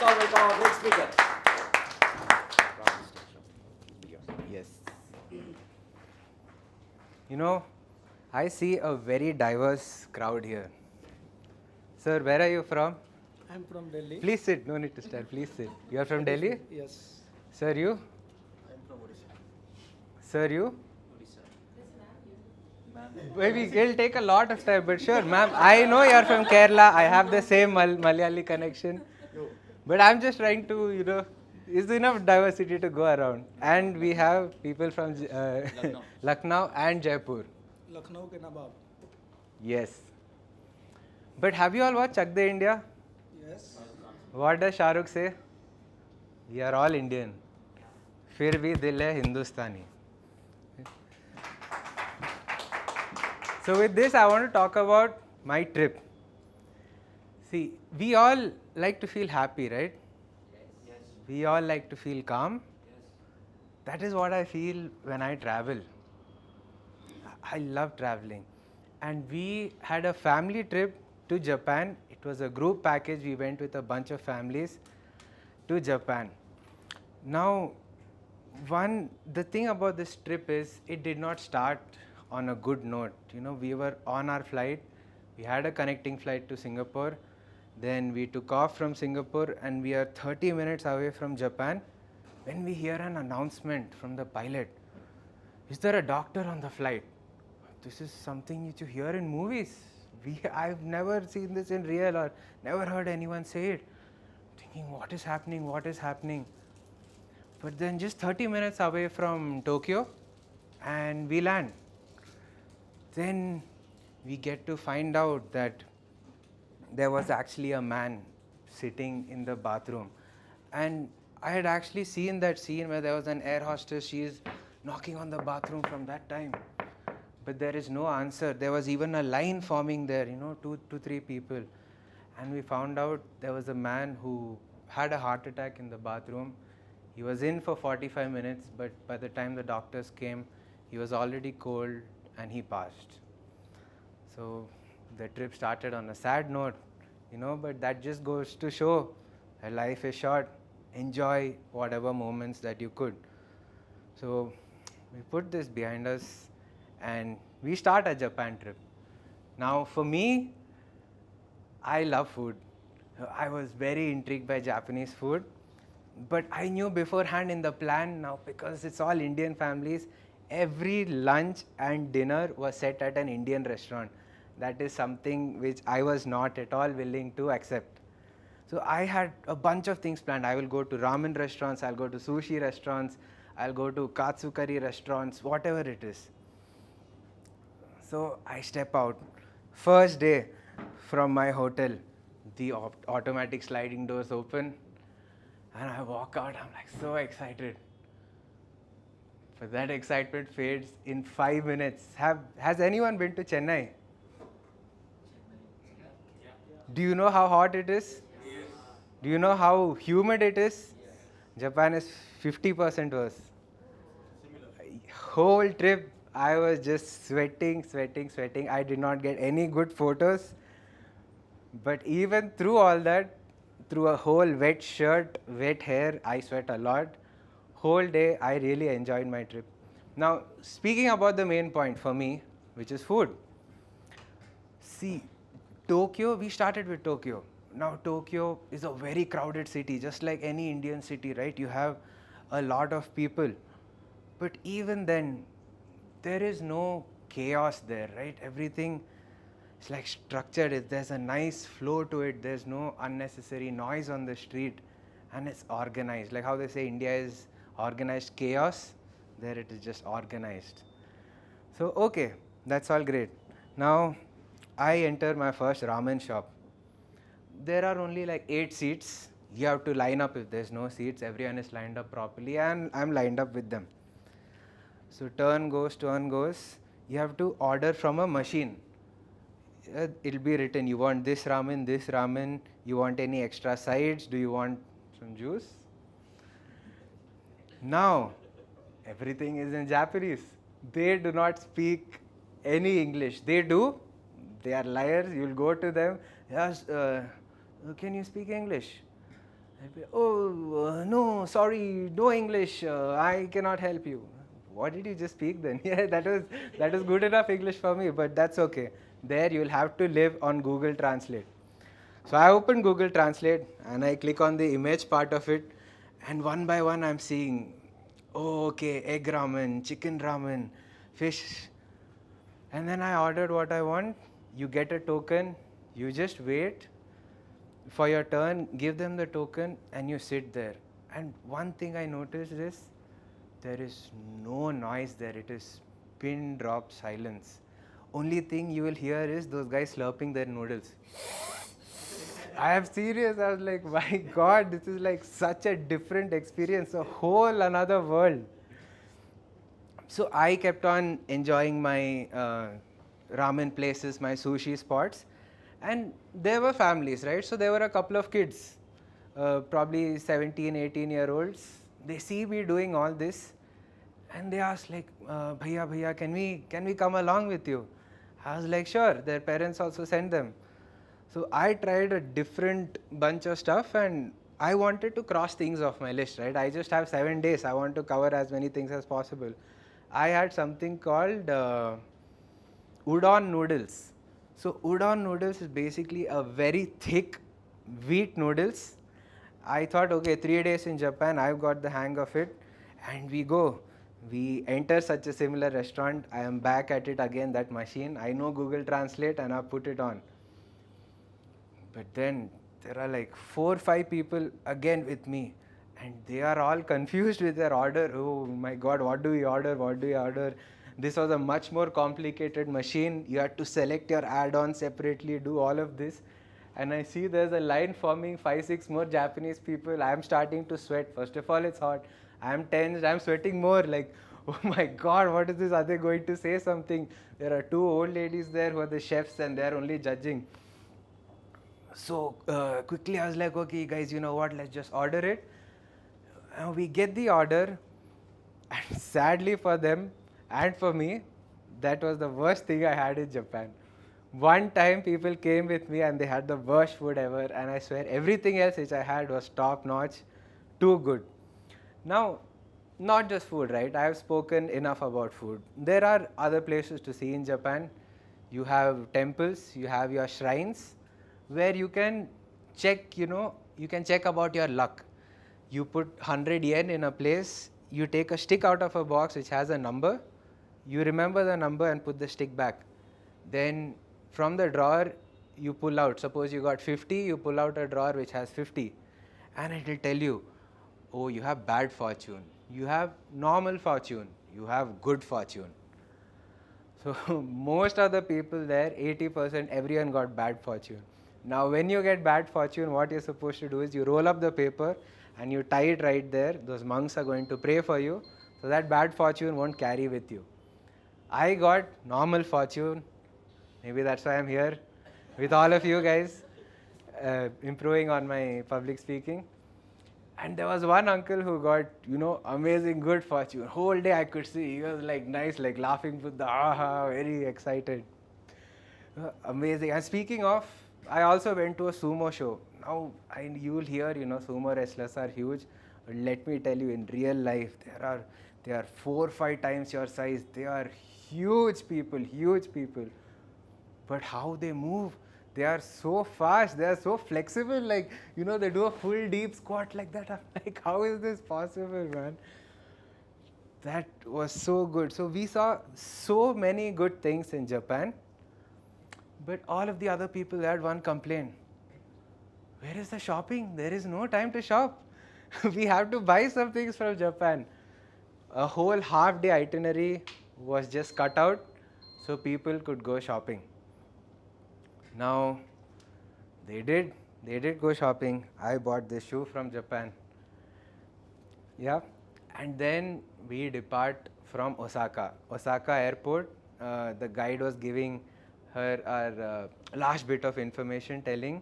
all welcome our great speaker. Yes. You know, I see a very diverse crowd here. Sir, where are you from? I'm from Delhi. Please sit. No need to stand. Please sit. You are from Delhi? Yes. Sir, you? I'm from Odisha. Sir, you? Ma'am. Maybe it'll take a lot of time, but sure, ma'am. I know you're from Kerala. I have the same Malayali connection. But I'm just trying to, is enough diversity to go around. And we have people from Lucknow and Jaipur. Lucknow ke Nawab. Yes. But have you all watched Chak De India? Yes. What does Shah Rukh say? We are all Indian. फिर भी दिल है हिंदुस्तानी. So with this, I want to talk about my trip. See, we all like to feel happy, right? Yes. We all like to feel calm. That is what I feel when I travel. I love traveling. And we had a family trip to Japan. It was a group package. We went with a bunch of families to Japan. Now, the thing about this trip is it did not start on a good note. We were on our flight. We had a connecting flight to Singapore. Then we took off from Singapore and we are 30 minutes away from Japan when we hear an announcement from the pilot. Is there a doctor on the flight? This is something that you hear in movies. I've never seen this in real or never heard anyone say it. Thinking, what is happening? What is happening? But then just 30 minutes away from Tokyo and we land. Then we get to find out that there was actually a man sitting in the bathroom. And I had actually seen that scene where there was an air hostess. She is knocking on the bathroom from that time. But there is no answer. There was even a line forming there, two to three people. And we found out there was a man who had a heart attack in the bathroom. He was in for 45 minutes, but by the time the doctors came, he was already cold and he passed. So the trip started on a sad note, but that just goes to show that life is short. Enjoy whatever moments that you could. So we put this behind us and we start a Japan trip. Now for me, I love food. I was very intrigued by Japanese food. But I knew beforehand in the plan now, because it's all Indian families, every lunch and dinner was set at an Indian restaurant. That is something which I was not at all willing to accept. So I had a bunch of things planned. I will go to ramen restaurants, I'll go to sushi restaurants, I'll go to katsu curry restaurants, whatever it is. So I step out. First day from my hotel, the automatic sliding doors open. And I walk out, I'm like so excited. But that excitement fades in 5 minutes. Has anyone been to Chennai? Do you know how hot it is? Yes. Do you know how humid it is? Yes. Japan is 50% worse. Whole trip, I was just sweating. I did not get any good photos. But even through all that, through a whole wet shirt, wet hair, I sweat a lot. Whole day, I really enjoyed my trip. Now, speaking about the main point for me, which is food. See, Tokyo, we started with Tokyo. Now, Tokyo is a very crowded city, just like any Indian city, right? You have a lot of people. But even then, there is no chaos there, right? Everything is like structured. There's a nice flow to it. There's no unnecessary noise on the street. And it's organized. Like how they say India is organized chaos, there it is just organized. So, okay, that's all great. Now, I enter my first ramen shop. There are only like 8 seats. You have to line up if there's no seats. Everyone is lined up properly and I'm lined up with them. So turn goes. You have to order from a machine. It'll be written, you want this ramen, you want any extra sides, do you want some juice? Now, everything is in Japanese. They do not speak any English. They do. They are liars. You'll go to them. Yes, can you speak English? I'd be, oh, no, sorry, no English, I cannot help you. What did you just speak then? Yeah, that was good enough English for me, but that's okay. There you'll have to live on Google Translate. So I open Google Translate and I click on the image part of it, and one by one I'm seeing, oh, okay, egg ramen, chicken ramen, fish. And then I ordered what I want. You get a token, you just wait for your turn, give them the token, and you sit there. And one thing I noticed is there is no noise there. It is pin drop silence. Only thing you will hear is those guys slurping their noodles. I am serious. I was like, my God, this is like such a different experience, a whole another world. So I kept on enjoying my ramen places, my sushi spots, and there were families, right? So there were a couple of kids, probably 17, 18-year-olds. They see me doing all this, and they asked like, "Bhaiya, bhaiya, can we come along with you?" I was like, "Sure." Their parents also sent them. So I tried a different bunch of stuff, and I wanted to cross things off my list, right? I just have 7 days. I want to cover as many things as possible. I had something called udon noodles. So udon noodles is basically a very thick wheat noodles. I thought, okay, 3 days in Japan, I've got the hang of it, and we go. We enter such a similar restaurant. I am back at it again, that machine. I know Google Translate, and I put it on. But then there are like 4 or 5 people again with me, and they are all confused with their order. Oh my God, what do we order? What do we order? This was a much more complicated machine. You had to select your add-on separately, do all of this. And I see there's a line forming, 5, 6 more Japanese people. I'm starting to sweat. First of all, it's hot. I'm tensed. I'm sweating more. Like, oh my God, what is this? Are they going to say something? There are 2 old ladies there who are the chefs, and they're only judging. So quickly I was like, okay guys, you know what, let's just order it. We get the order, and sadly for them and for me, that was the worst thing I had in Japan. One time people came with me and they had the worst food ever, and I swear everything else which I had was top notch, too good. Now, not just food, right? I have spoken enough about food. There are other places to see in Japan. You have temples, you have your shrines, where you can check, you can check about your luck. You put 100 yen in a place, you take a stick out of a box which has a number, you remember the number and put the stick back. Then from the drawer, you pull out, suppose you got 50, you pull out a drawer which has 50, and it will tell you, oh, you have bad fortune, you have normal fortune, you have good fortune. So most of the people there, 80%, everyone got bad fortune. Now when you get bad fortune, what you're supposed to do is you roll up the paper and you tie it right there. Those monks are going to pray for you, so that bad fortune won't carry with you. I got normal fortune. Maybe that's why I'm here with all of you guys, improving on my public speaking. And there was one uncle who got, amazing good fortune. Whole day I could see, he was like nice, like laughing with the aha, very excited. Amazing. And speaking of, I also went to a sumo show. Now, you will hear, sumo wrestlers are huge. But let me tell you, in real life, they are 4 or 5 times your size. They are huge people, huge people. But how they move, they are so fast, they are so flexible, like, they do a full deep squat like that. I'm like, how is this possible, man? That was so good. So we saw so many good things in Japan, but all of the other people had one complaint. Where is the shopping? There is no time to shop. We have to buy some things from Japan. A whole half-day itinerary was just cut out so people could go shopping. Now, they did go shopping. I bought this shoe from Japan. Yeah. And then we depart from Osaka. Osaka airport, the guide was giving her our last bit of information, telling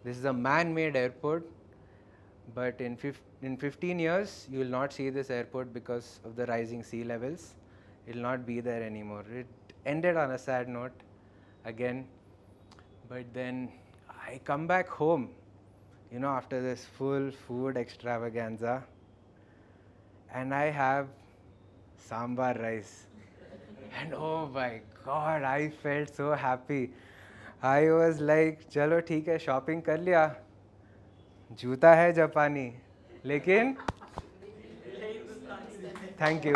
this is a man-made airport, but in 15 years, you will not see this airport because of the rising sea levels. It will not be there anymore. It ended on a sad note again. But then I come back home you know, after this full food extravaganza, and I have sambar rice. And oh my God, I felt so happy. I was like, चलो ठीक है, shopping कर लिया. जूता है जापानी, लेकिन thank you.